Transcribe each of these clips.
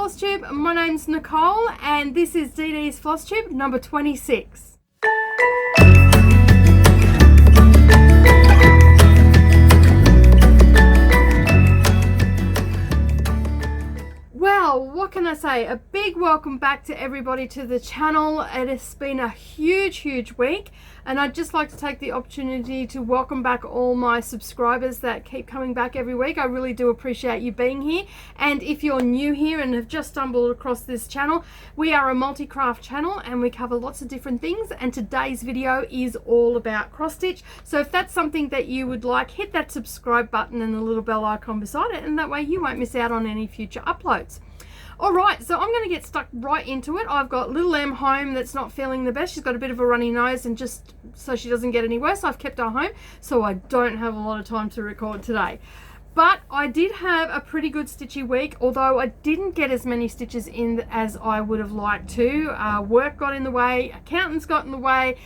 DDsFlosstube. My name's Nicole and this is DDsFlosstube number 26. Well, what can I say? A big welcome back to everybody to the channel. It has been a huge week, and I'd just like to take the opportunity to welcome back all my subscribers that keep coming back every week. I really do appreciate you being here. And if you're new here and have just stumbled across this channel, we are a multi-craft channel and we cover lots of different things, and today's video is all about cross stitch. So if that's something that you would like, hit that subscribe button and the little bell icon beside it, and that way you won't miss out on any future uploads. Alright, so I'm going to get stuck right into it. I've got little Em home that's not feeling the best. She's got a bit of a runny nose, and just so she doesn't get any worse, I've kept her home, so I don't have a lot of time to record today. But I did have a pretty good stitchy week, although I didn't get as many stitches in as I would have liked to. Work got in the way, accountants got in the way,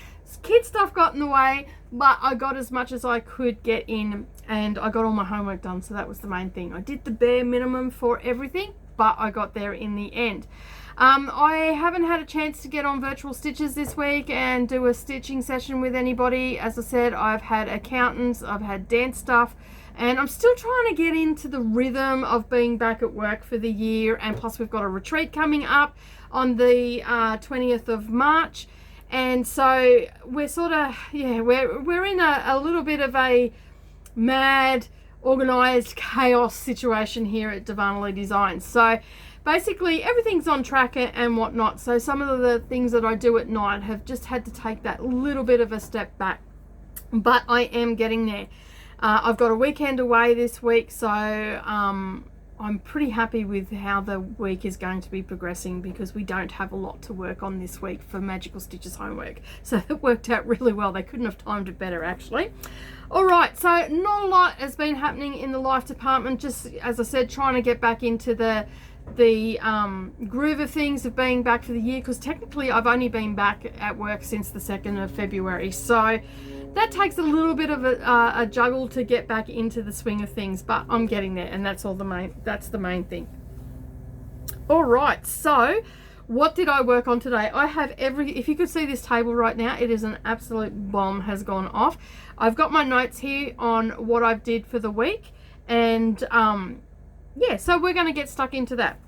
kid stuff got in the way, but I got as much as I could get in, and I got all my homework done, so that was the main thing. I did the bare minimum for everything, but I got there in the end. I haven't had a chance to get on virtual stitches this week and do a stitching session with anybody. As I said, I've had accountants, I've had dance stuff, and I'm still trying to get into the rhythm of being back at work for the year. And plus we've got a retreat coming up on the 20th of March. And so we're sort of, we're in a little bit of a mad, organized chaos situation here at Darvanalee Designs. So basically everything's on track and whatnot. So some of the things that I do at night have just had to take that little bit of a step back, but I am getting there. I've got a weekend away this week, so I'm pretty happy with how the week is going to be progressing, because we don't have a lot to work on this week for Magical Stitches homework. So it worked out really well. They couldn't have timed it better, actually. Alright, so not a lot has been happening in the life department. Just, as I said, trying to get back into the groove of things, of being back for the year, because technically I've only been back at work since the 2nd of February. So that takes a little bit of a juggle to get back into the swing of things, but I'm getting there, and that's the main thing. All right, so what did I work on today? I have if you could see this table right now, it is an absolute bomb, has gone off. I've got my notes here on what I did for the week, and yeah, so we're going to get stuck into that.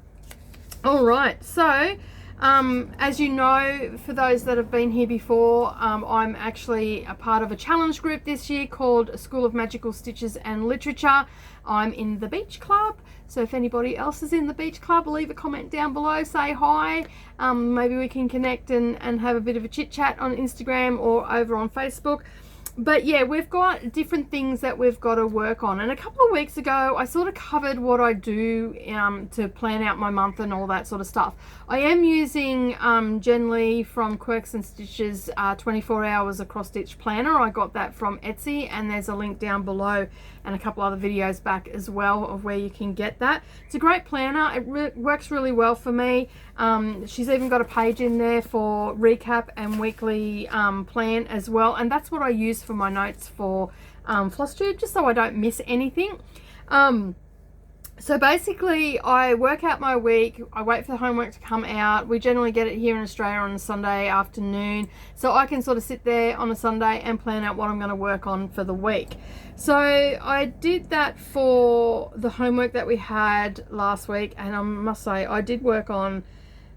All right, so as you know, for those that have been here before, I'm actually a part of a challenge group this year called School of Magical Stitches and Literature. I'm in the beach club, so if anybody else is in the beach club, leave a comment down below, say hi. Maybe we can connect and have a bit of a chit chat on Instagram or over on Facebook. But yeah, we've got different things that we've got to work on. And a couple of weeks ago, I sort of covered what I do to plan out my month and all that sort of stuff. I am using Jen Lee from Quirks and Stitches 24 Hours Across Stitch Planner. I got that from Etsy, and there's a link down below and a couple other videos back as well of where you can get that. It's a great planner. It works really well for me. She's even got a page in there for recap and weekly plan as well, and that's what I use for my notes for FlossTube, just so I don't miss anything. So basically I work out my week, I wait for the homework to come out. We generally get it here in Australia on a Sunday afternoon, so I can sort of sit there on a Sunday and plan out what I'm going to work on for the week. So I did that for the homework that we had last week, and I must say I did work on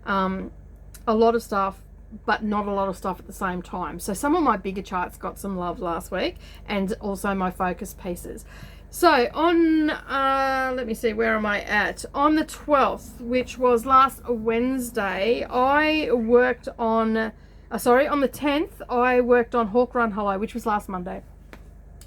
a lot of stuff, but not a lot of stuff at the same time. So some of my bigger charts got some love last week, and also my focus pieces. So on, let me see, where am I at? On the 12th, which was last Wednesday, I worked on, on the 10th, I worked on Hawk Run Hollow, which was last Monday.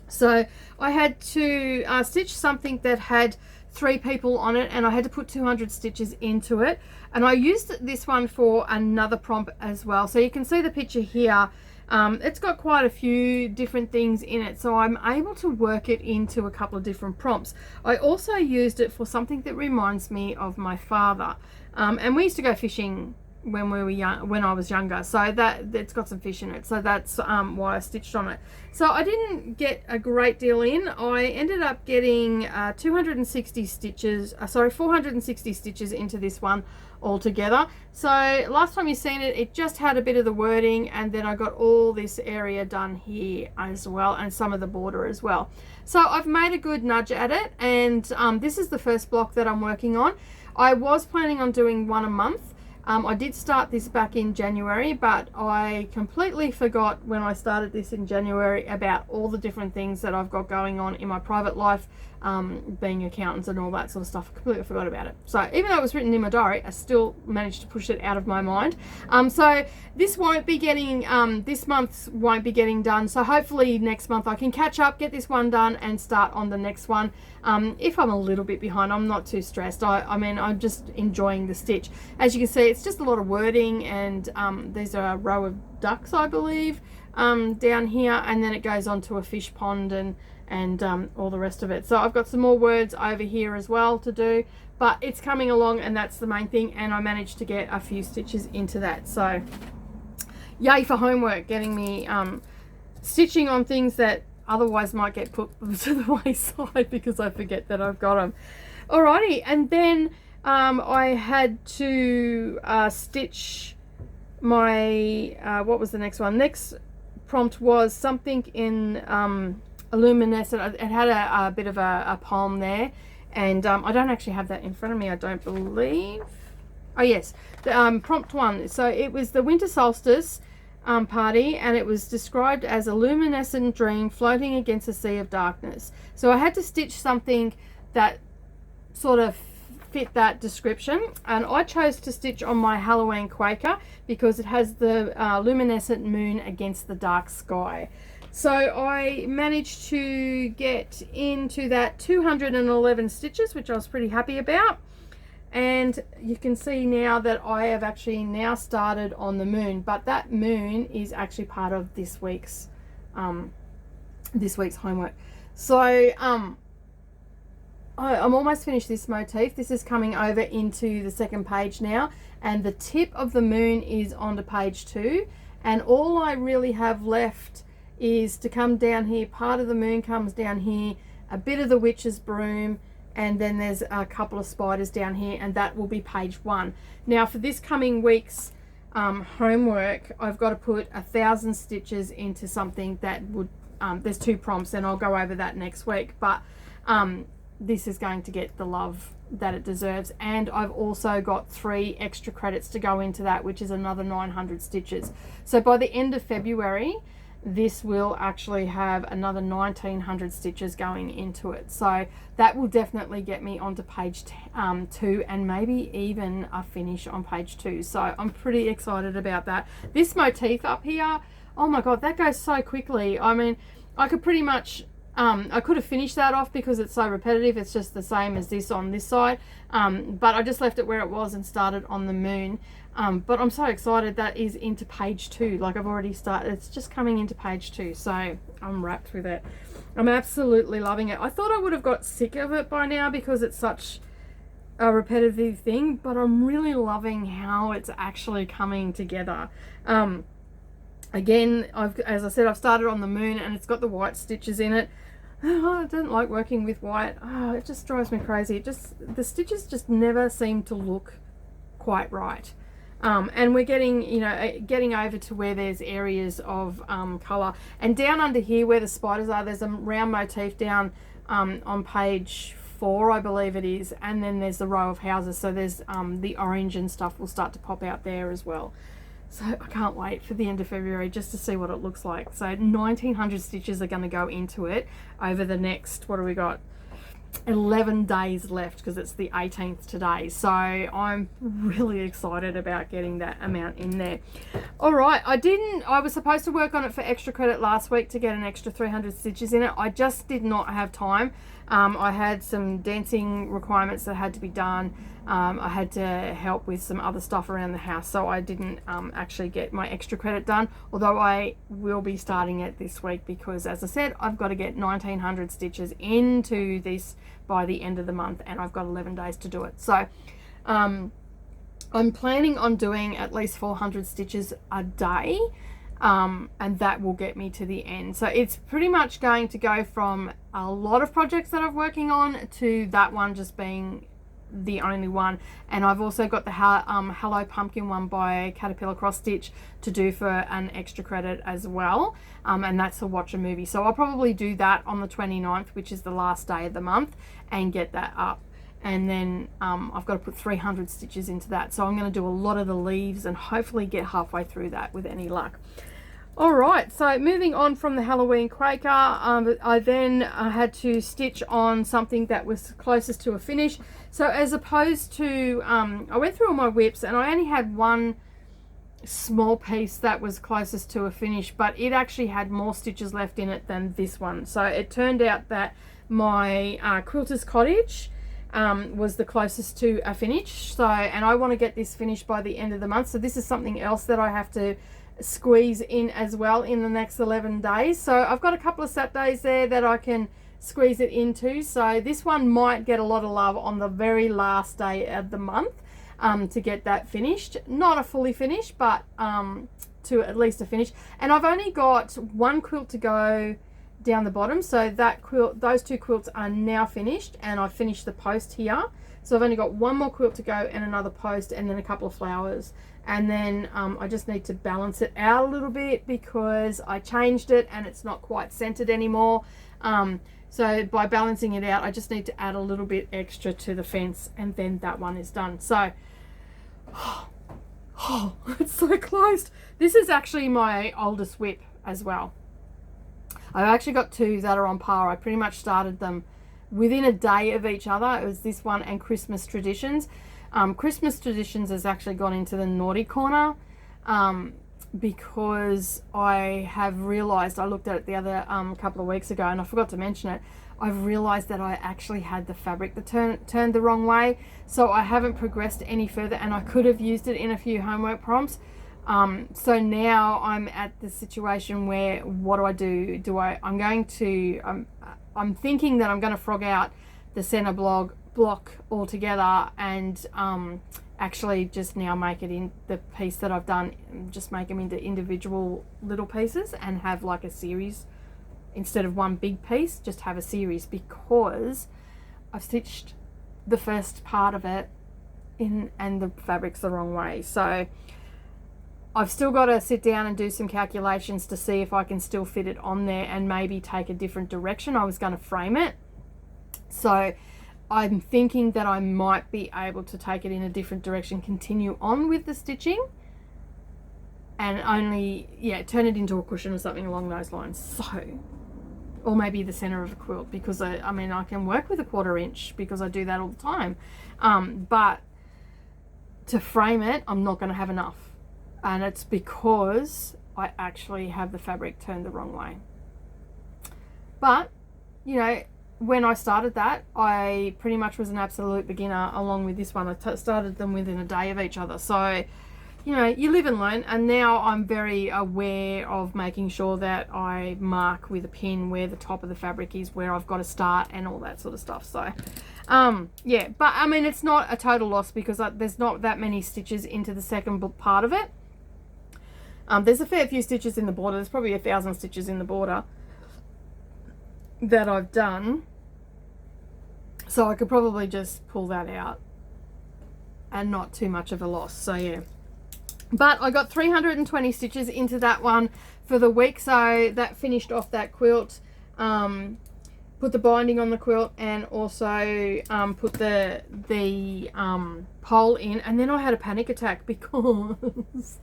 So I had to stitch something that had 3 people on it, and I had to put 200 stitches into it. And I used this one for another prompt as well. So you can see the picture here. It's got quite a few different things in it, so I'm able to work it into a couple of different prompts. I also used it for something that reminds me of my father, and we used to go fishing when we were young, when I was younger. So that it's got some fish in it. So that's why I stitched on it. So I didn't get a great deal in. I ended up getting 260 stitches, 460 stitches into this one altogether. So last time you seen it, it just had a bit of the wording, and then I got all this area done here as well, and some of the border as well. So I've made a good nudge at it, and this is the first block that I'm working on. I was planning on doing one a month. I did start this back in January, but I completely forgot when I started this in January about all the different things that I've got going on in my private life, being accountants and all that sort of stuff. I completely forgot about it. So even though it was written in my diary, I still managed to push it out of my mind. So this won't be getting, this month's won't be getting done. So hopefully next month I can catch up, get this one done, and start on the next one. If I'm a little bit behind, I'm not too stressed. I mean, I'm just enjoying the stitch. As you can see, it's just a lot of wording, and these are a row of ducks, I believe, down here, and then it goes on to a fish pond and all the rest of it. So I've got some more words over here as well to do, but it's coming along, and that's the main thing, and I managed to get a few stitches into that. So yay for homework, getting me stitching on things that otherwise might get put to the wayside because I forget that I've got them. Alrighty, and then I had to stitch my what was the next one? Next prompt was something in luminescent. It had a bit of a poem there, and I don't actually have that in front of me, I don't believe. Oh yes, the prompt one. So it was the winter solstice party, and it was described as a luminescent dream floating against a sea of darkness. So I had to stitch something that sort of fit that description, and I chose to stitch on my Halloween Quaker because it has the luminescent moon against the dark sky. So I managed to get into that 211 stitches, which I was pretty happy about. And you can see now that I have actually now started on the moon, but that moon is actually part of this week's homework. So I'm almost finished this motif. This is coming over into the second page now, and the tip of the moon is onto page 2, and all I really have left is to come down here. Part of the moon comes down here, a bit of the witch's broom, and then there's a couple of spiders down here, and that will be page 1. Now for this coming week's homework, I've got to put 1,000 stitches into something that would there's 2 prompts, and I'll go over that next week, but this is going to get the love that it deserves. And I've also got 3 extra credits to go into that, which is another 900 stitches. So by the end of February, this will actually have another 1,900 stitches going into it. So that will definitely get me onto page 2, and maybe even a finish on page 2. So I'm pretty excited about that. This motif up here, oh my god, that goes so quickly. I mean, I could pretty much I could have finished that off because it's so repetitive. It's just the same as this on this side, but I just left it where it was and started on the moon. But I'm so excited that is into page 2. Like, I've already started, it's just coming into page 2, so I'm wrapped with it. I'm absolutely loving it. I thought I would have got sick of it by now because it's such a repetitive thing, but I'm really loving how it's actually coming together. Again, as I said, I've started on the moon, and it's got the white stitches in it. Oh, I don't like working with white. Oh, it just drives me crazy. The stitches just never seem to look quite right. And we're getting, you know, getting over to where there's areas of colour. And down under here where the spiders are, there's a round motif down on page 4, I believe it is. And then there's the row of houses. So there's the orange and stuff will start to pop out there as well. So I can't wait for the end of February just to see what it looks like. So 1,900 stitches are going to go into it over the next, what do we got? 11 days left, because it's the 18th today. So I'm really excited about getting that amount in there. All right, I was supposed to work on it for extra credit last week to get an extra 300 stitches in it. I just did not have time. I had some dancing requirements that had to be done. I had to help with some other stuff around the house, so I didn't actually get my extra credit done, although I will be starting it this week because, as I said, I've got to get 1,900 stitches into this by the end of the month, and I've got 11 days to do it. So I I'm planning on doing at least 400 stitches a day, and that will get me to the end. So it's pretty much going to go from a lot of projects that I'm working on to that one just being the only one. And I've also got the Hello Pumpkin one by Catapiller cross stitch to do for an extra credit as well, and that's to watch a movie. So I'll probably do that on the 29th, which is the last day of the month, and get that up. And then I've got to put 300 stitches into that, so I'm going to do a lot of the leaves and hopefully get halfway through that with any luck. All right, so moving on from the Halloween Quaker, I then had to stitch on something that was closest to a finish. So as opposed to, I went through all my whips and I only had one small piece that was closest to a finish, but it actually had more stitches left in it than this one. So it turned out that my Quilter's Cottage was the closest to a finish. So, and I want to get this finished by the end of the month. So this is something else that I have to squeeze in as well in the next 11 days. So I've got a couple of Saturdays there that I can squeeze it into. So this one might get a lot of love on the very last day of the month to get that finished. Not a fully finished, but to at least a finish. And I've only got one quilt to go down the bottom, so that quilt, those two quilts are now finished, and I've finished the post here. So I've only got one more quilt to go and another post and then a couple of flowers, and then I just need to balance it out a little bit because I changed it and it's not quite centered anymore. So by balancing it out, I just need to add a little bit extra to the fence, and then that one is done. So it's so close. This is actually my oldest whip as well. I've actually got two that are on par. I pretty much started them within a day of each other. It was this one and Christmas Traditions. Christmas Traditions has actually gone into the naughty corner because I have realized, I looked at it the other couple of weeks ago and I forgot to mention it. I've realized that I actually had the fabric that turned the wrong way. So I haven't progressed any further, and I could have used it in a few homework prompts. So now I'm at the situation where, what do? I'm thinking that I'm going to frog out the center block altogether and actually just now make it in the piece that I've done, just make them into individual little pieces and have like a series instead of one big piece, just have a series, because I've stitched the first part of it in and the fabric's the wrong way. So I've still got to sit down and do some calculations to see if I can still fit it on there and maybe take a different direction. I was going to frame it. So I'm thinking that I might be able to take it in a different direction, continue on with the stitching, and only, turn it into a cushion or something along those lines. So, or maybe the center of a quilt, because I can work with a 1/4 inch because I do that all the time. But to frame it, I'm not going to have enough. And it's because I actually have the fabric turned the wrong way. But, when I started that, I pretty much was an absolute beginner along with this one. I started them within a day of each other. So, you live and learn. And now I'm very aware of making sure that I mark with a pin where the top of the fabric is, where I've got to start and all that sort of stuff. So, yeah. But, it's not a total loss because there's not that many stitches into the second part of it. There's a fair few stitches in the border. There's probably 1,000 stitches in the border that I've done. So I could probably just pull that out and not too much of a loss. So yeah. But I got 320 stitches into that one for the week. So that finished off that quilt. Put the binding on the quilt and also put the pole in. And then I had a panic attack because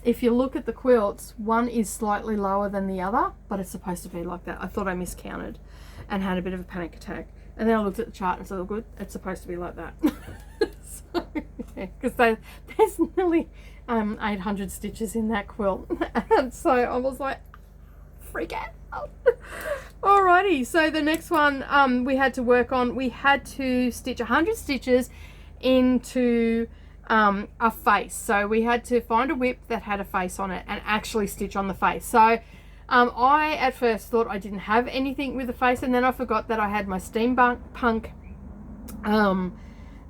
if you look at the quilts, one is slightly lower than the other, but it's supposed to be like that. I thought I miscounted and had a bit of a panic attack. And then I looked at the chart and said, oh, good, it's supposed to be like that. Because there's nearly 800 stitches in that quilt. And so I was like, freak out. Alrighty, so the next one we had to work on, we had to stitch 100 stitches into a face. So we had to find a whip that had a face on it and actually stitch on the face. So I at first thought I didn't have anything with a face, and then I forgot that I had my steampunk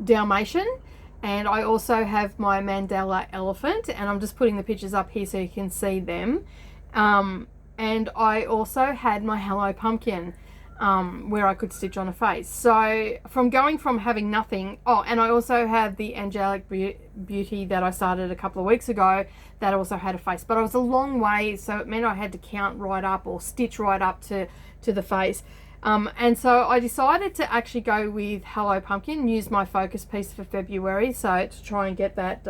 Dalmatian, And I also have my mandala elephant, and I'm just putting the pictures up here so you can see them. And I also had my Hello Pumpkin, where I could stitch on a face. So from going from having nothing, and I also have the Angelic Beauty that I started a couple of weeks ago that also had a face, but I was a long way, so it meant I had to count right up or stitch right up to the face. And so I decided to actually go with Hello Pumpkin, use my focus piece for February, so to try and get that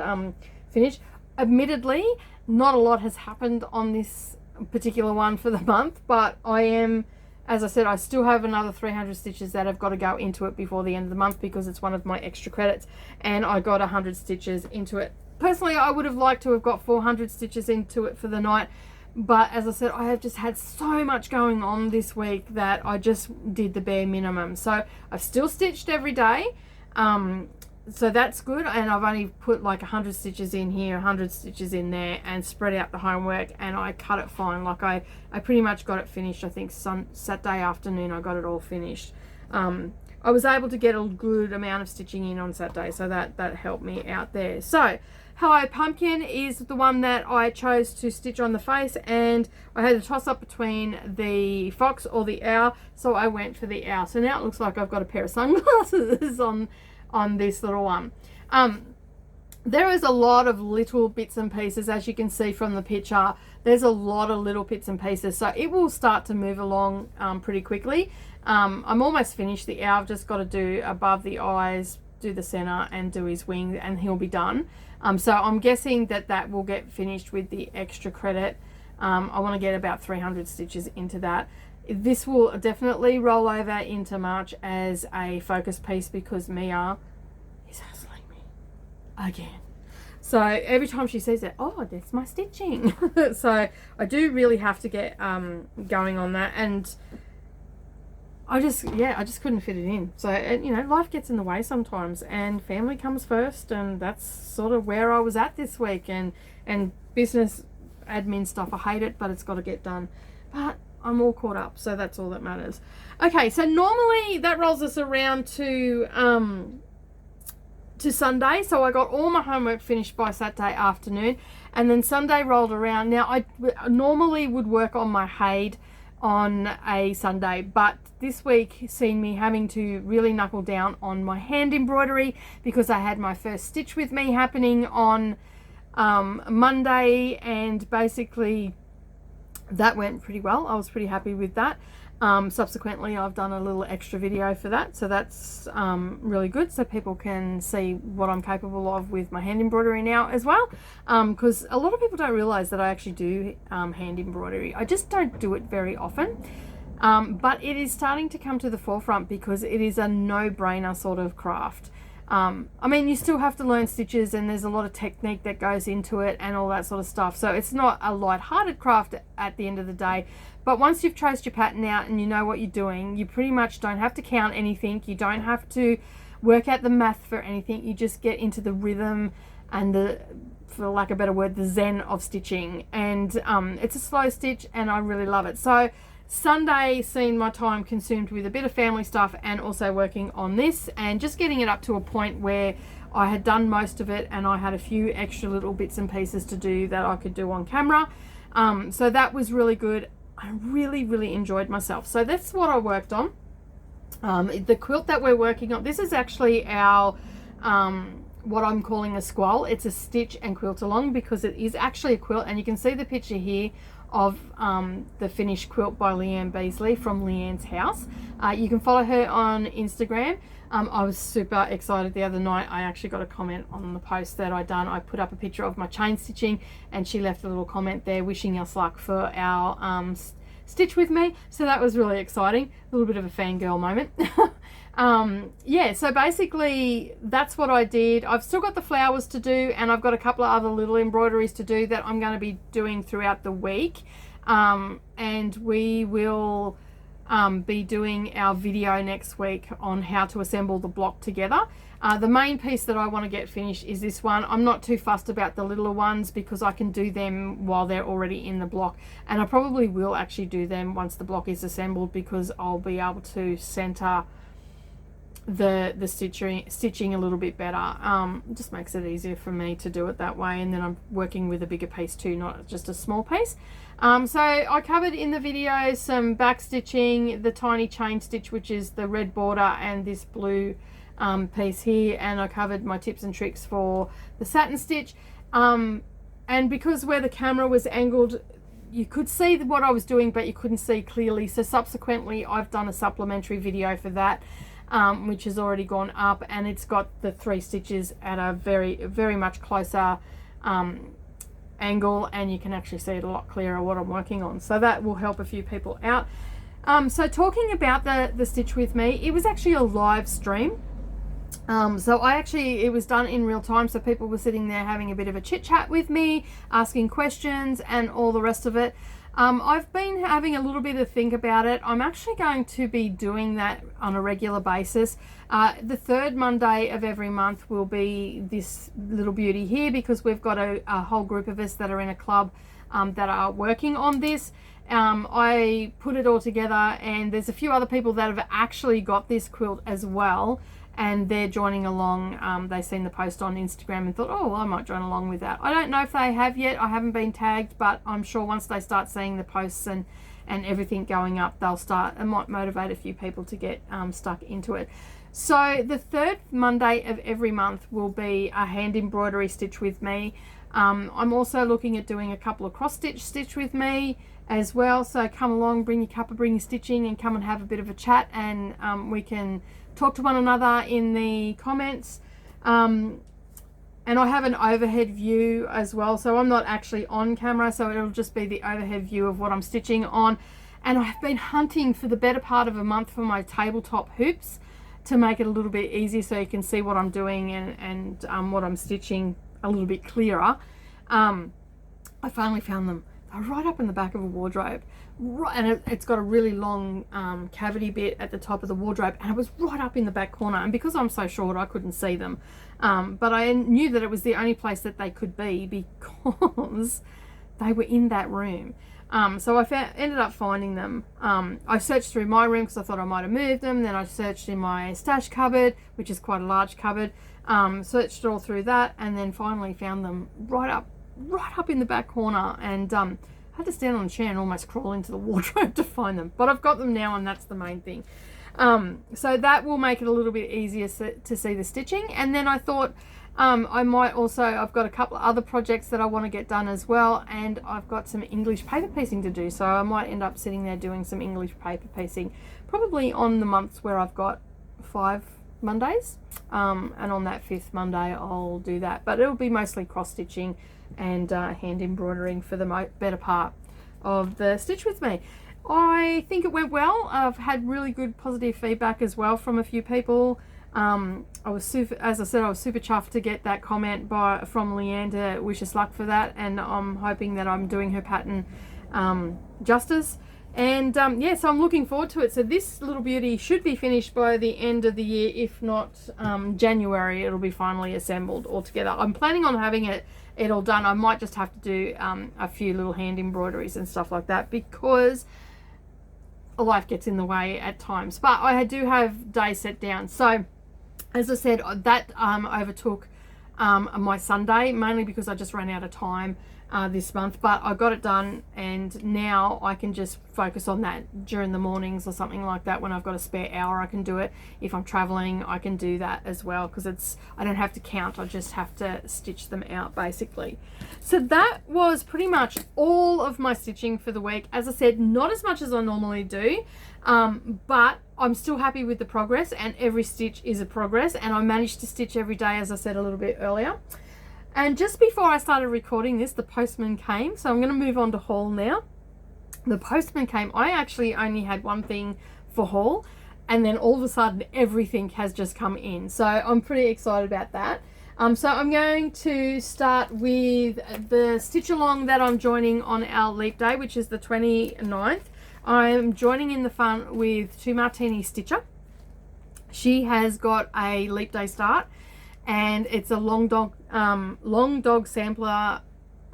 finished. Admittedly, not a lot has happened on this particular one for the month, but I am, as I said, I still have another 300 stitches that have got to go into it before the end of the month because it's one of my extra credits, and I got 100 stitches into it. Personally, I would have liked to have got 400 stitches into it for the night, but as I said, I have just had so much going on this week that I just did the bare minimum. So I've still stitched every day, so that's good, and I've only put like 100 stitches in here, 100 stitches in there, and spread out the homework, and I cut it fine. Like I pretty much got it finished. I think Saturday afternoon I got it all finished. I was able to get a good amount of stitching in on Saturday, so that helped me out there. So Hello Pumpkin is the one that I chose to stitch on the face, and I had a toss up between the fox or the owl, so I went for the owl. So now it looks like I've got a pair of sunglasses on this little one. There is a lot of little bits and pieces, as you can see from the picture. There's a lot of little bits and pieces, so it will start to move along pretty quickly. I'm almost finished. The owl, I've just got to do above the eyes, do the center, and do his wing, and he'll be done. So I'm guessing that will get finished with the extra credit. I want to get about 300 stitches into that. This will definitely roll over into March as a focus piece because Mia is hustling me again. So every time she sees it, oh, that's my stitching. So I do really have to get going on that, and I just couldn't fit it in. So, you know, life gets in the way sometimes, and family comes first, and that's sort of where I was at this week. And business admin stuff, I hate it, but it's got to get done. But I'm all caught up, so that's all that matters. Okay, so normally that rolls us around to Sunday. So I got all my homework finished by Saturday afternoon, and then Sunday rolled around. Now I normally would work on my Haid on a Sunday, but this week seen me having to really knuckle down on my hand embroidery because I had my first stitch with me happening on Monday, and basically that went pretty well. I was pretty happy with that. Subsequently, I've done a little extra video for that, so that's really good, so people can see what I'm capable of with my hand embroidery now as well, because a lot of people don't realize that I actually do hand embroidery. I just don't do it very often, but it is starting to come to the forefront because it is a no-brainer sort of craft. I mean, you still have to learn stitches, and there's a lot of technique that goes into it and all that sort of stuff, so it's not a light-hearted craft at the end of the day. But once you've traced your pattern out and you know what you're doing, you pretty much don't have to count anything. You don't have to work out the math for anything. You just get into the rhythm and the, for lack of a better word, the zen of stitching. And it's a slow stitch, and I really love it. So Sunday seen my time consumed with a bit of family stuff and also working on this, and just getting it up to a point where I had done most of it, and I had a few extra little bits and pieces to do that I could do on camera. So that was really good. I really enjoyed myself. So that's what I worked on. The quilt that we're working on, this is actually our what I'm calling a squall. It's a stitch and quilt along because it is actually a quilt, and you can see the picture here of the finished quilt by Leanne Beasley from Leanne's house. You can follow her on Instagram. I was super excited the other night. I actually got a comment on the post that I done. I put up a picture of my chain stitching, and she left a little comment there wishing us luck for our stitch with me. So that was really exciting. A little bit of a fangirl moment. Yeah, so basically that's what I did. I've still got the flowers to do, and I've got a couple of other little embroideries to do that I'm going to be doing throughout the week. And we will be doing our video next week on how to assemble the block together. The main piece that I want to get finished is this one. I'm not too fussed about the littler ones because I can do them while they're already in the block, and I probably will actually do them once the block is assembled because I'll be able to center the stitching a little bit better. It just makes it easier for me to do it that way, and then I'm working with a bigger piece too, not just a small piece. So I covered in the video some back stitching, the tiny chain stitch, which is the red border, and this blue piece here, and I covered my tips and tricks for the satin stitch. And because where the camera was angled, you could see what I was doing, but you couldn't see clearly. So subsequently, I've done a supplementary video for that, which has already gone up, and it's got the 3 stitches at a very much closer angle, and you can actually see it a lot clearer what I'm working on. So that will help a few people out. So talking about the stitch with me, it was actually a live stream. So it was done in real time, so people were sitting there having a bit of a chit chat with me, asking questions and all the rest of it. I've been having a little bit of think about it. I'm actually going to be doing that on a regular basis. The 3rd Monday of every month will be this little beauty here, because we've got a whole group of us that are in a club that are working on this. I put it all together, and there's a few other people that have actually got this quilt as well, and they're joining along. They've seen the post on Instagram and thought, oh, I might join along with that. I don't know if they have yet. I haven't been tagged, but I'm sure once they start seeing the posts and everything going up, they'll start. It might motivate a few people to get stuck into it. So the 3rd Monday of every month will be a hand embroidery stitch with me. I'm also looking at doing a couple of cross stitch with me as well. So come along, bring your cuppa, bring your stitching, and come and have a bit of a chat, and we can talk to one another in the comments. And I have an overhead view as well, so I'm not actually on camera, so it'll just be the overhead view of what I'm stitching on. And I've been hunting for the better part of a month for my tabletop hoops to make it a little bit easier, so you can see what I'm doing and what I'm stitching a little bit clearer. I finally found them. They're right up in the back of a wardrobe. Right, and it's got a really long cavity bit at the top of the wardrobe, and it was right up in the back corner, and because I'm so short I couldn't see them, but I knew that it was the only place that they could be because they were in that room. So I ended up finding them. I searched through my room because I thought I might have moved them, then I searched in my stash cupboard, which is quite a large cupboard, searched all through that, and then finally found them right up in the back corner, and I had to stand on a chair and almost crawl into the wardrobe to find them, but I've got them now, and that's the main thing. So that will make it a little bit easier to see the stitching. And then I thought I might also, I've got a couple of other projects that I want to get done as well, and I've got some English paper piecing to do, so I might end up sitting there doing some English paper piecing, probably on the months where I've got 5 Mondays, and on that 5th Monday I'll do that, but it'll be mostly cross stitching and hand embroidering for the better part of the stitch with me. I think it went well. I've had really good positive feedback as well from a few people. As I said, I was super chuffed to get that comment from Leanne to wish us luck for that, and I'm hoping that I'm doing her pattern justice. And yeah, so I'm looking forward to it. So this little beauty should be finished by the end of the year, if not January. It'll be finally assembled all together. I'm planning on having it all done. I might just have to do a few little hand embroideries and stuff like that, because life gets in the way at times, but I do have days set down. So as I said, that overtook my Sunday, mainly because I just ran out of time this month, but I got it done, and now I can just focus on that during the mornings or something like that. When I've got a spare hour, I can do it. If I'm traveling, I can do that as well, because I don't have to count, I just have to stitch them out basically. So that was pretty much all of my stitching for the week. As I said, not as much as I normally do, but I'm still happy with the progress, and every stitch is a progress, and I managed to stitch every day, as I said a little bit earlier. And just before I started recording this, the postman came, so I'm going to move on to haul now. The postman came. I actually only had one thing for haul, and then all of a sudden everything has just come in, so I'm pretty excited about that. So I'm going to start with the stitch along that I'm joining on our leap day, which is the 29th. I'm joining in the fun with Two Martini Stitcher. She has got a leap day start, and it's a long dog sampler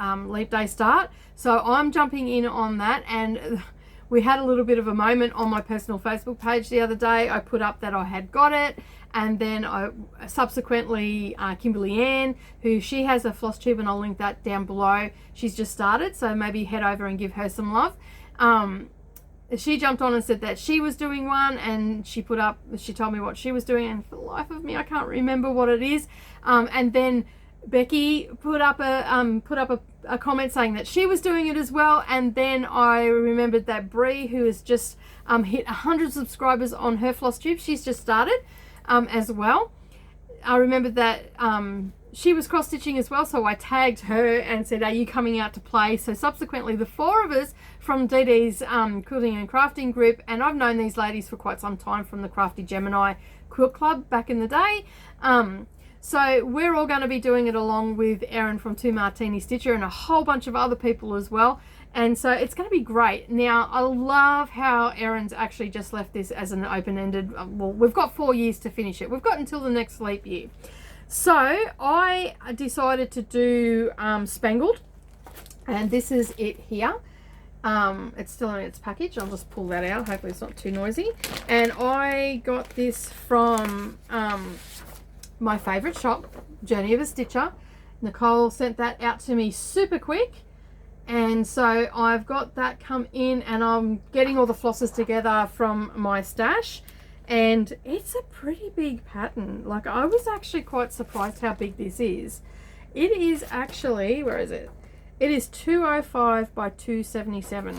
leap day start, so I'm jumping in on that. And we had a little bit of a moment on my personal Facebook page the other day. I put up that I had got it, and then I subsequently Kimberly Ann, who she has a FlossTube, and I'll link that down below. She's just started, so maybe head over and give her some love. She jumped on and said that she was doing one, and she told me what she was doing, and for the life of me I can't remember what it is. And then Becky put up a comment saying that she was doing it as well, and then I remembered that Bree, who has just hit 100 subscribers on her FlossTube, she's just started as well. I remembered that she was cross-stitching as well, so I tagged her and said, are you coming out to play? So subsequently the four of us from DD's Quilting and Crafting group, and I've known these ladies for quite some time from the Crafty Gemini Quilt Club back in the day. So we're all going to be doing it along with Erin from Two Martini Stitcher and a whole bunch of other people as well. And so it's going to be great. Now, I love how Erin's actually just left this as an open-ended, well, we've got 4 years to finish it. We've got until the next leap year. So I decided to do Spangled, and this is it here. It's still in its package. I'll just pull that out. Hopefully it's not too noisy. And I got this from my favorite shop, Journey of a Stitcher. Nicole sent that out to me super quick, and so I've got that come in, and I'm getting all the flosses together from my stash, and it's a pretty big pattern. Like, I was actually quite surprised how big this is. It is actually, where is it? It is 205 by 277.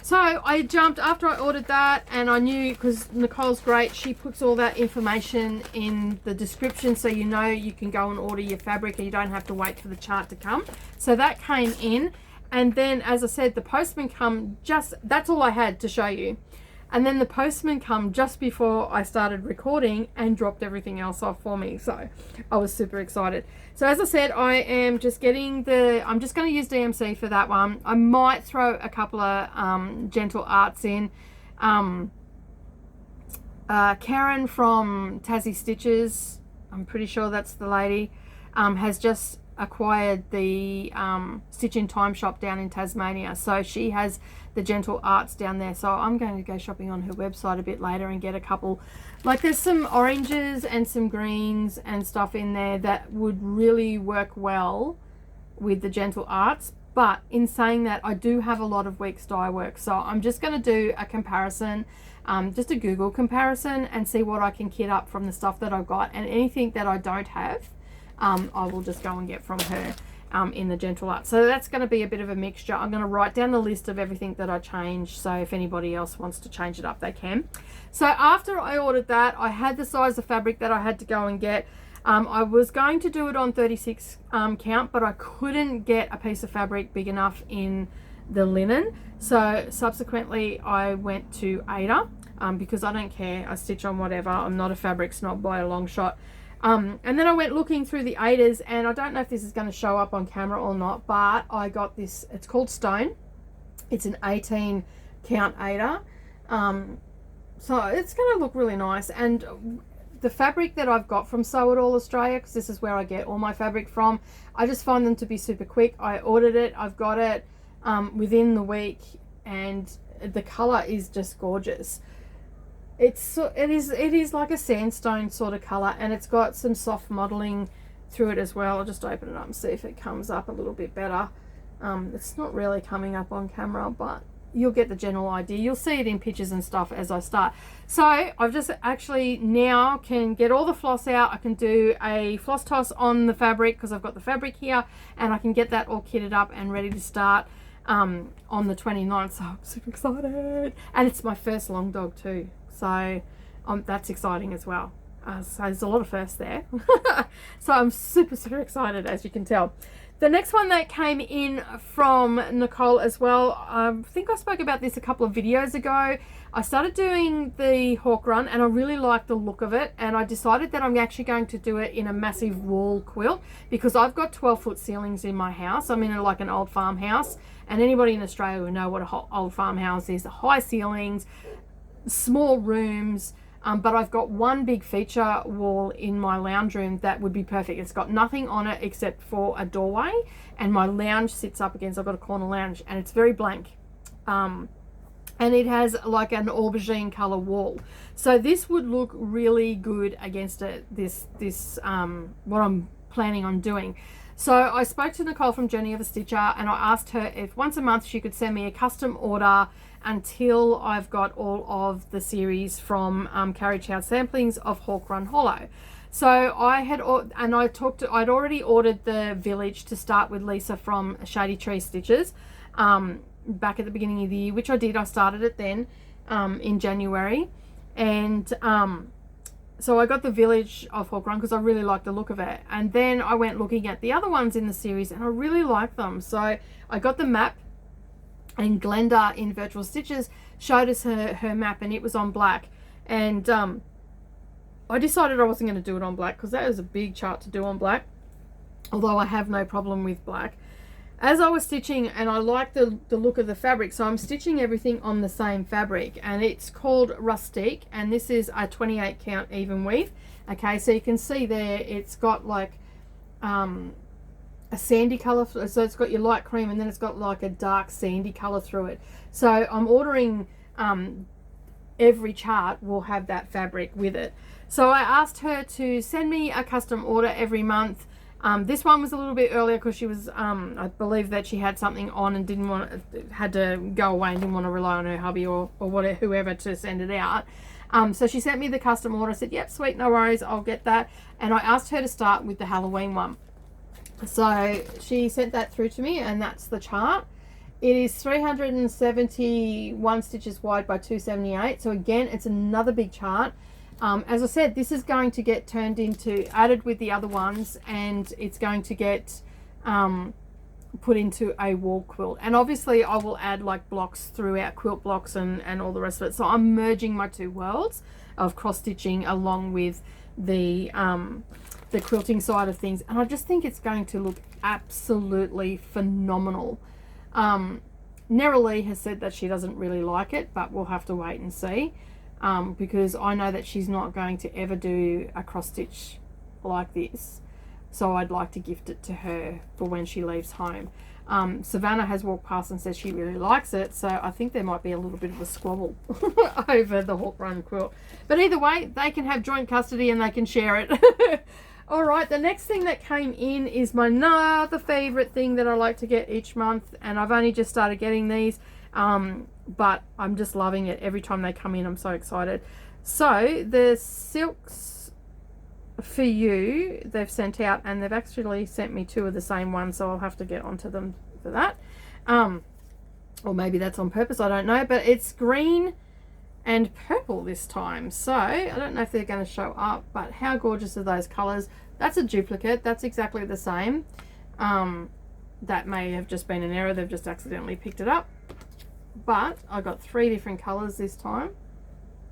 So I jumped after I ordered that, and I knew, because Nicole's great, she puts all that information in the description, so you know you can go and order your fabric and you don't have to wait for the chart to come. So that came in, and then, as I said, the postman come that's all I had to show you. And then the postman come just before I started recording and dropped everything else off for me. So I was super excited. So as I said, I am just getting I'm just going to use DMC for that one. I might throw a couple of gentle arts in. Karen from Tassie Stitches, I'm pretty sure that's the lady, has just acquired the Stitch in Time shop down in Tasmania, so she has the gentle arts down there. So I'm going to go shopping on her website a bit later and get a couple, like there's some oranges and some greens and stuff in there that would really work well with the gentle arts. But in saying that, I do have a lot of Weeks dye work, so I'm just going to do a comparison, just a Google comparison, and see what I can kit up from the stuff that I've got, and anything that I don't have I will just go and get from her in the gentle art. So that's going to be a bit of a mixture. I'm going to write down the list of everything that I changed, so if anybody else wants to change it up, they can. So after I ordered that, I had the size of fabric that I had to go and get. I was going to do it on 36 count, but I couldn't get a piece of fabric big enough in the linen, so subsequently I went to Ada, because I don't care, I stitch on whatever. I'm not a fabric snob by a long shot. And then I went looking through the Adas, and I don't know if this is going to show up on camera or not, but I got this, it's called Stone. It's an 18 count Ada. So it's going to look really nice. And the fabric that I've got from Sew It All Australia, because this is where I get all my fabric from, I just find them to be super quick. I ordered it, I've got it within the week, and the color is just gorgeous. It is like a sandstone sort of color, and it's got some soft modeling through it as well. I'll just open it up and see if it comes up a little bit better. It's not really coming up on camera, but you'll get the general idea. You'll see it in pictures and stuff as I start. So I've just actually now can get all the floss out. I can do a floss toss on the fabric because I've got the fabric here, and I can get that all kitted up and ready to start on the 29th. So I'm super excited, and it's my first long dog too, so that's exciting as well. So there's a lot of firsts there. So I'm super excited, as you can tell. The next one that came in from Nicole as well, I think I spoke about this a couple of videos ago. I started doing the hawk run and I really like the look of it, and I decided that I'm actually going to do it in a massive wall quilt because I've got 12-foot ceilings in my house. I'm in like an old farmhouse, and anybody in Australia will know what an old farmhouse is. High ceilings, small rooms, but I've got one big feature wall in my lounge room that would be perfect. It's got nothing on it except for a doorway, and my lounge sits up against, I've got a corner lounge, and it's very blank. And and it has like an aubergine color wall. So this would look really good against this what I'm planning on doing. So I spoke to Nicole from Journey of a Stitcher, and I asked her if once a month she could send me a custom order until I've got all of the series from Carriage House Samplings of Hawk Run Hollow. So I'd already ordered the Village to start with Lisa from Shady Tree Stitches back at the beginning of the year, which I did. I started it then in January, and so I got the Village of Hawk Run because I really liked the look of it. And then I went looking at the other ones in the series, and I really like them. So I got the map, and Glenda in Virtual Stitches showed us her map, and it was on black. And I decided I wasn't going to do it on black because that is a big chart to do on black, although I have no problem with black. As I was stitching, and I like the look of the fabric, so I'm stitching everything on the same fabric, and it's called Rustique, and this is a 28 count even weave. Okay, so you can see there it's got like a sandy color, so it's got your light cream, and then it's got like a dark sandy color through it. So I'm ordering every chart will have that fabric with it. So I asked her to send me a custom order every month. This one was a little bit earlier because she was, I believe that she had something on and had to go away and didn't want to rely on her hubby or whatever, whoever to send it out. So she sent me the custom order. I said, yep, sweet, no worries, I'll get that. And I asked her to start with the Halloween one. So she sent that through to me, and that's the chart. It is 371 stitches wide by 278. So again, it's another big chart. As I said, this is going to get added with the other ones, and it's going to get put into a wall quilt. And obviously I will add like blocks throughout, quilt blocks and all the rest of it. So I'm merging my two worlds of cross stitching along with the quilting side of things. And I just think it's going to look absolutely phenomenal. Neroli has said that she doesn't really like it, but we'll have to wait and see. Because I know that she's not going to ever do a cross stitch like this, so I'd like to gift it to her for when she leaves home. Savannah has walked past and says she really likes it, so I think there might be a little bit of a squabble over the Hawk Run quilt, but either way they can have joint custody and they can share it. All right, the next thing that came in is my another favorite thing that I like to get each month, and I've only just started getting these. But I'm just loving it. Every time they come in, I'm so excited. So the Silks for You they've sent out, and they've actually sent me two of the same ones, so I'll have to get onto them for that. Or maybe that's on purpose, I don't know, but it's green and purple this time, so I don't know if they're going to show up, but how gorgeous are those colors. That's a duplicate, that's exactly the same. That may have just been an error, they've just accidentally picked it up. But I got 3 different colors this time.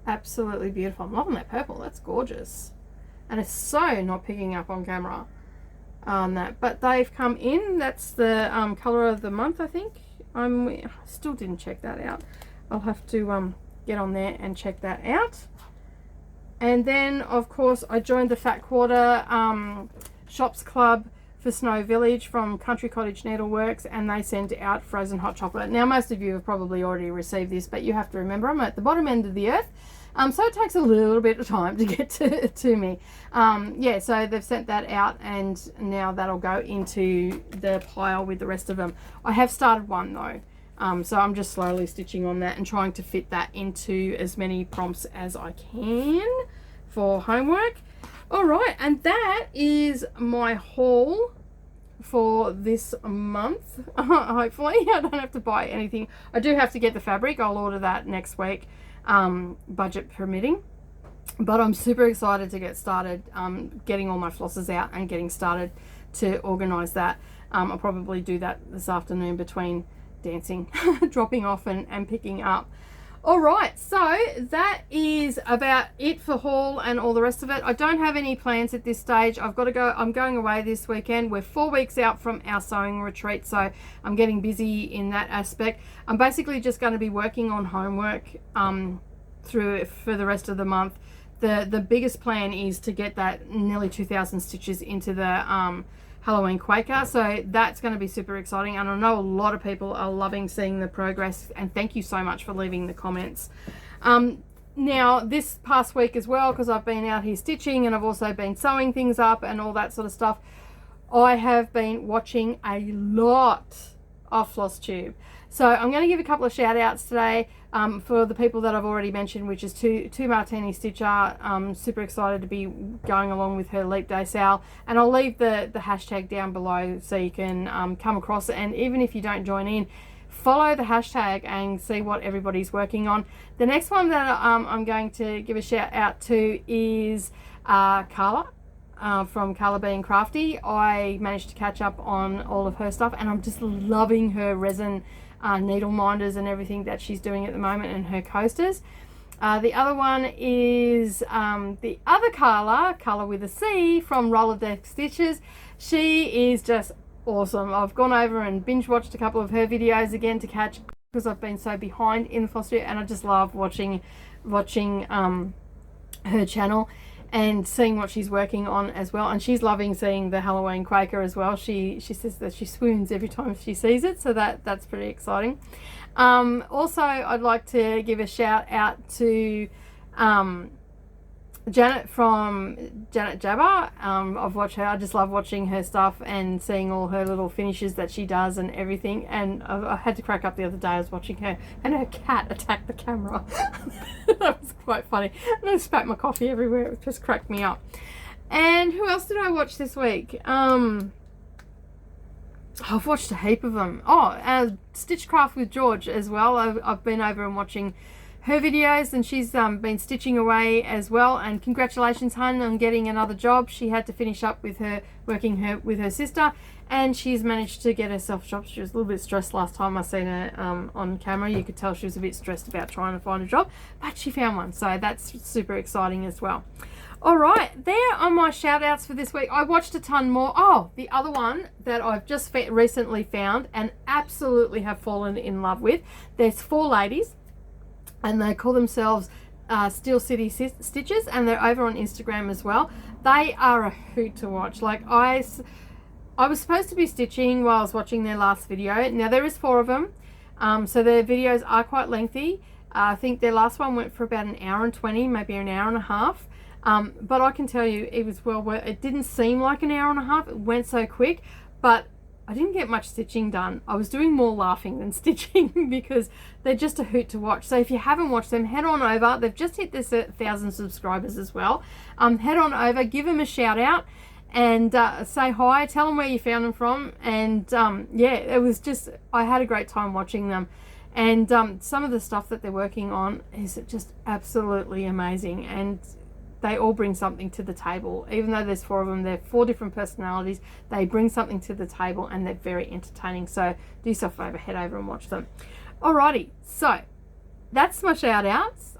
Absolutely beautiful. I'm loving that purple. That's gorgeous, and it's so not picking up on camera on that. But they've come in. That's the color of the month, I think. I still didn't check that out. I'll have to get on there and check that out. And then of course I joined the Fat Quarter Shops Club for Snow Village from Country Cottage Needleworks, and they send out frozen hot chocolate. Now most of you have probably already received this, but you have to remember I'm at the bottom end of the earth, so it takes a little bit of time to get to me. Yeah, so they've sent that out, and now that'll go into the pile with the rest of them. I have started one though, so I'm just slowly stitching on that and trying to fit that into as many prompts as I can for homework. All right, and that is my haul for this month. Hopefully I don't have to buy anything. I do have to get the fabric. I'll order that next week, budget permitting. But I'm super excited to get started getting all my flosses out and getting started to organize that. I'll probably do that this afternoon between dancing, dropping off and picking up. All right, so that is about it for haul and all the rest of it. I don't have any plans at this stage. I've got to go. I'm going away this weekend. We're 4 weeks out from our sewing retreat, so I'm getting busy in that aspect. I'm basically just going to be working on homework for the rest of the month. The biggest plan is to get that nearly 2,000 stitches into the Halloween Quaker. So that's going to be super exciting, and I know a lot of people are loving seeing the progress, and thank you so much for leaving the comments. Now this past week as well, because I've been out here stitching and I've also been sewing things up and all that sort of stuff, I have been watching a lot of FlossTube. So I'm going to give a couple of shout outs today for the people that I've already mentioned, which is Two Martini Stitcher. I'm super excited to be going along with her Leap Day Sal, and I'll leave the hashtag down below so you can come across it, and even if you don't join in, follow the hashtag and see what everybody's working on. The next one that I'm going to give a shout out to is Carla. From Carla Being Crafty. I managed to catch up on all of her stuff, and I'm just loving her resin needle minders and everything that she's doing at the moment, and her coasters. The other one is the other Carla with a C, from Rolodex Stitches. She is just awesome. I've gone over and binge watched a couple of her videos again to catch, because I've been so behind in the FlossTube, and I just love watching her channel and seeing what she's working on as well. And she's loving seeing the Halloween Quaker as well. She says that she swoons every time she sees it, so that's pretty exciting. Also, I'd like to give a shout out to Janet from Janet Jabber. I've watched her. I just love watching her stuff and seeing all her little finishes that she does and everything. And I had to crack up the other day. I was watching her, and her cat attacked the camera. That was quite funny. And I spat my coffee everywhere. It just cracked me up. And who else did I watch this week? I've watched a heap of them. Stitchcraft with George as well. I've been over and watching her videos, and she's been stitching away as well. And congratulations, hun, on getting another job. She had to finish up with her working with her sister, and she's managed to get herself a job. She was a little bit stressed last time I seen her on camera. You could tell she was a bit stressed about trying to find a job, but she found one, so that's super exciting as well. All right, there are my shout outs for this week. I watched a ton more. The other one that I've just recently found and absolutely have fallen in love with, there's 4 ladies, and they call themselves Steel City Stitches, and they're over on Instagram as well. They are a hoot to watch. Like, I was supposed to be stitching while I was watching their last video. Now there is 4 of them, so their videos are quite lengthy. I think their last one went for about an hour and 20, maybe an hour and a half. But I can tell you, it was well worth. It didn't seem like an hour and a half. It went so quick, but I didn't get much stitching done. I was doing more laughing than stitching because they're just a hoot to watch. So if you haven't watched them, head on over. They've just hit this 1,000 subscribers as well. Head on over, give them a shout out, and say hi. Tell them where you found them from. And yeah, it was just, I had a great time watching them. And some of the stuff that they're working on is just absolutely amazing. And they all bring something to the table. Even though there's 4 of them, they're 4 different personalities. They bring something to the table, and they're very entertaining. So do yourself a favor, head over and watch them. Alrighty, so that's my shout outs.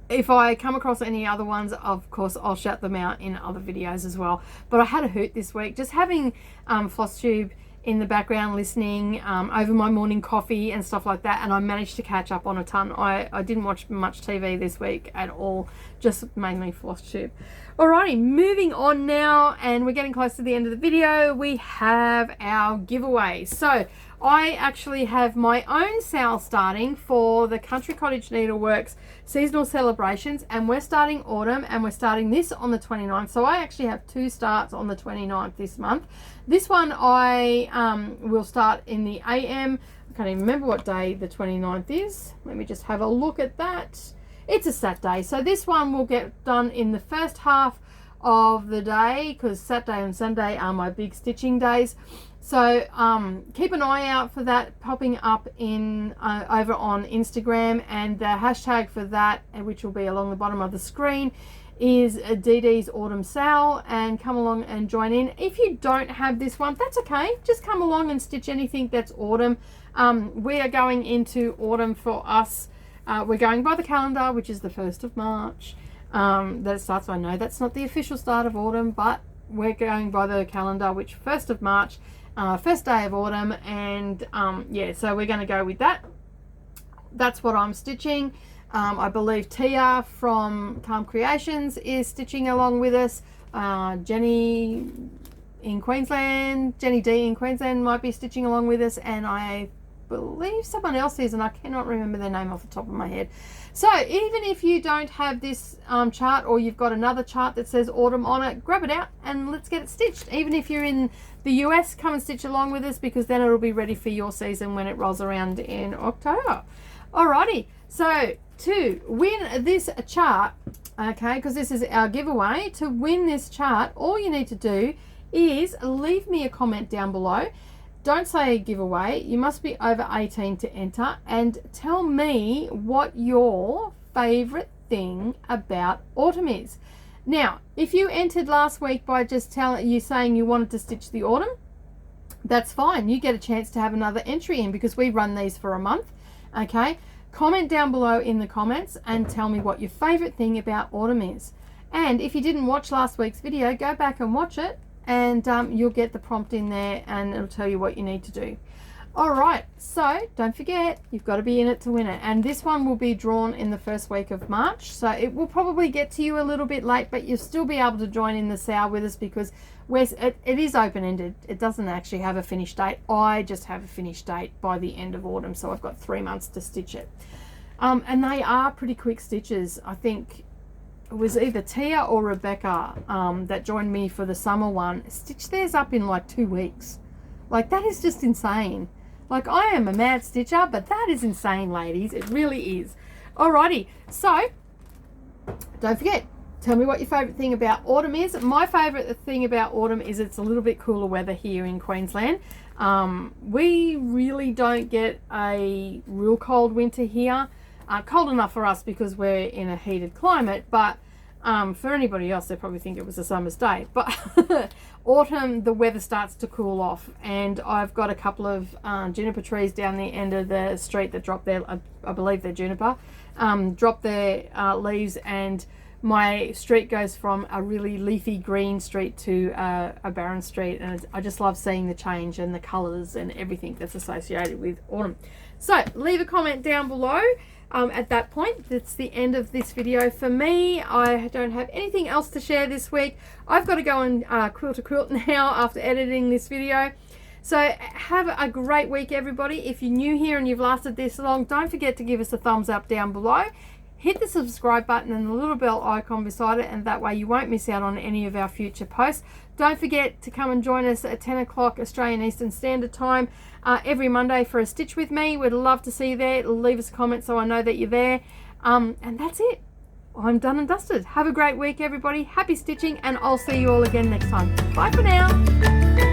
If I come across any other ones, of course, I'll shout them out in other videos as well. But I had a hoot this week, just having FlossTube in the background, listening over my morning coffee and stuff like that, and I managed to catch up on a ton. I didn't watch much TV this week at all, just mainly FlossTube. Alrighty, moving on now, and we're getting close to the end of the video. We have our giveaway. So I actually have my own sale starting for the Country Cottage Needleworks seasonal celebrations, and we're starting autumn, and we're starting this on the 29th. So I actually have 2 starts on the 29th this month. This one I will start in the AM. I can't even remember what day the 29th is. Let me just have a look at that. It's a Saturday. So this one will get done in the first half of the day, because Saturday and Sunday are my big stitching days. So keep an eye out for that popping up in over on Instagram, and the hashtag for that, which will be along the bottom of the screen, is DD's Autumn Sale, and come along and join in. If you don't have this one, that's okay. Just come along and stitch anything that's autumn. We are going into autumn for us. We're going by the calendar, which is the 1st of March. That starts, I know that's not the official start of autumn, but we're going by the calendar, which 1st of March, first day of autumn, and yeah, so we're going to go with that. That's what I'm stitching. I believe Tia from Calm Creations is stitching along with us. Jenny in Queensland. Jenny D in Queensland might be stitching along with us, and I believe someone else is, and I cannot remember their name off the top of my head. So even if you don't have this chart, or you've got another chart that says autumn on it, grab it out and let's get it stitched. Even if you're in the US, come and stitch along with us, because then it'll be ready for your season when it rolls around in October. Alrighty, so to win this chart, okay, because this is our giveaway, to win this chart, all you need to do is leave me a comment down below. Don't say giveaway, you must be over 18 to enter, and tell me what your favorite thing about autumn is. Now, if you entered last week by just saying you wanted to stitch the autumn, that's fine. You get a chance to have another entry in, because we run these for a month. Okay, comment down below in the comments and tell me what your favorite thing about autumn is. And if you didn't watch last week's video, go back and watch it, and you'll get the prompt in there and it'll tell you what you need to do. All right, so don't forget, you've got to be in it to win it. And this one will be drawn in the first week of March, so it will probably get to you a little bit late, but you'll still be able to join in the sale with us, because it is open-ended. It doesn't actually have a finish date. I just have a finish date by the end of autumn, so I've got 3 months to stitch it. And they are pretty quick stitches. I think it was either Tia or Rebecca that joined me for the summer one, stitched theirs up in like 2 weeks. Like, that is just insane. Like, I am a mad stitcher, but that is insane, ladies. It really is. Alrighty, so don't forget, tell me what your favourite thing about autumn is. My favourite thing about autumn is it's a little bit cooler weather here in Queensland. We really don't get a real cold winter here. Cold enough for us because we're in a heated climate, but for anybody else, they probably think it was a summer's day. But autumn, the weather starts to cool off, and I've got a couple of juniper trees down the end of the street that drop their, I believe they're juniper, drop their leaves, and my street goes from a really leafy green street to a barren street, and I just love seeing the change and the colours and everything that's associated with autumn. So leave a comment down below. At that point, that's the end of this video for me. I don't have anything else to share this week. I've got to go and quilt a quilt now after editing this video. So have a great week, everybody. If you're new here and you've lasted this long, don't forget to give us a thumbs up down below. Hit the subscribe button and the little bell icon beside it, and that way you won't miss out on any of our future posts. Don't forget to come and join us at 10 o'clock Australian Eastern Standard Time every Monday for a stitch with me. We'd love to see you there. Leave us a comment so I know that you're there. And that's it. I'm done and dusted. Have a great week, everybody. Happy stitching, and I'll see you all again next time. Bye for now.